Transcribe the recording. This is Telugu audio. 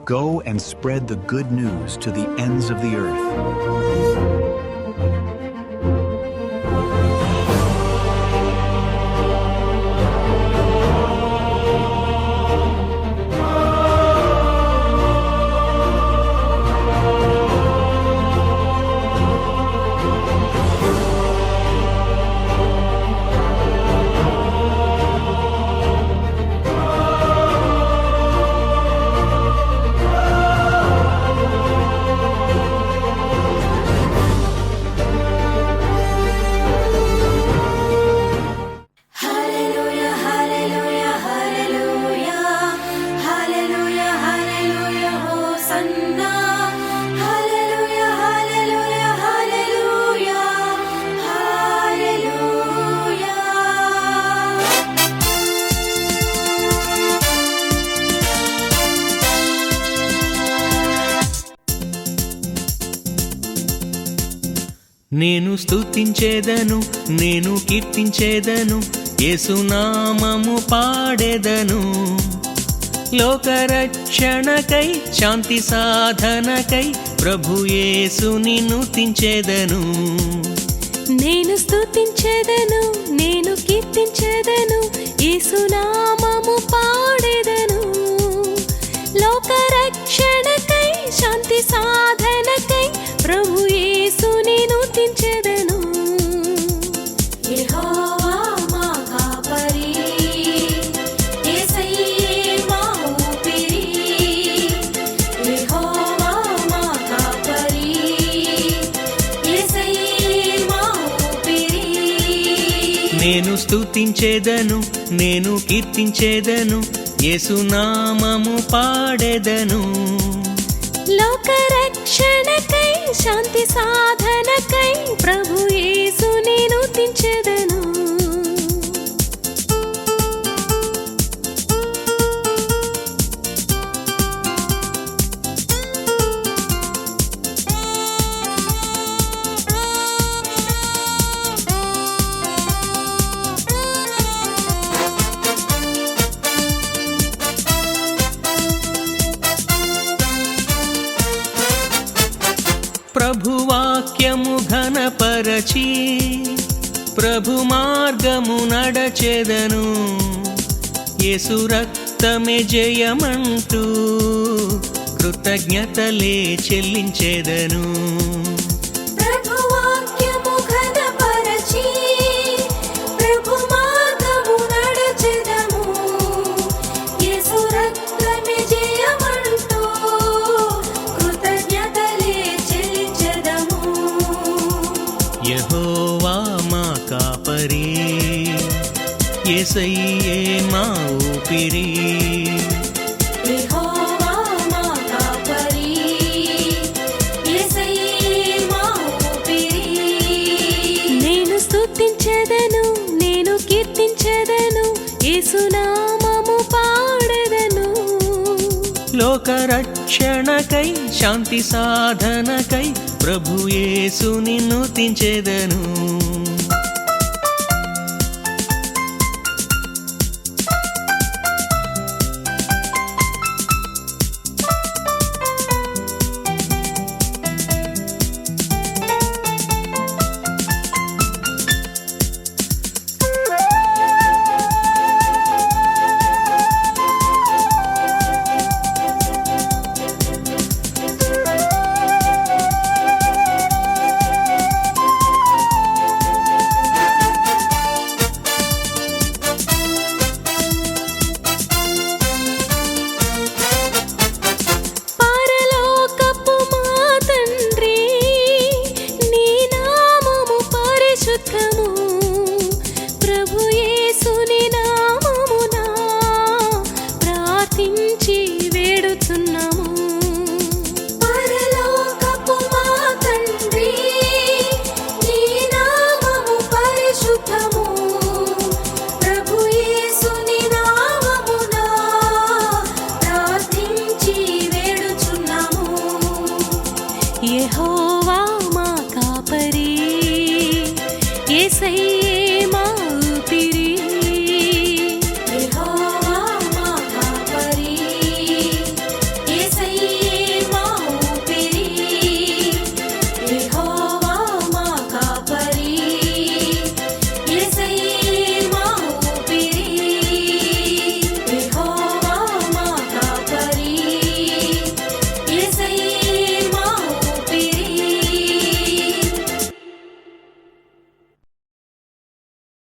Go and spread the good news to the ends of the earth. నేను స్తుతించేదను, నేను కీర్తించేదను, యేసునామము పాడెదను. లోకరక్షణకై శాంతి సాధనకై ప్రభు యేసుని స్తుతించేదను. నేను స్తుతించేదను, నేను కీర్తించేదను, యేసునామము పాడెదను. లోకరక్షణకై శాంతి సాధనకై ప్రభు యేసుని స్తుతించెదను. యెహోవా మా కాపరి, యేసయ్యే మా ఊపిరి. యెహోవా మా కాపరి, యేసయ్యే మా ఊపిరి. నేను స్తుతించేదను, నేను కీర్తించేదను, యేసునామము పాడెదను. లోకరక్షణకై శాంతి సాధనకై ప్రభు యేసుని స్తుతించెదను. ప్రభు వాక్యము ఘనపరచి ప్రభు మార్గము నడచెదను. యేసు రక్తమే జయమంటూ కృతజ్ఞతలే చెల్లించెదను. ప్రభు వాక్యము ఘనపరచి ప్రభు మార్గము నడచెదము. యేసు రక్తమే జయమంటూ కృతజ్ఞతలే చెల్లించెదము. యెహోవా మా కాపరి, యేసయ్యే మా ఊపిరి. యెహోవా మా కాపరి, యేసయ్యే మా ఊపిరి. నేను స్తుతించెదను, నేను కీర్తించెదను, యేసునామము పాడెదను. లోకరక్షణకై శాంతి సాధనకై ప్రభు యేసుని స్తుతించెదను.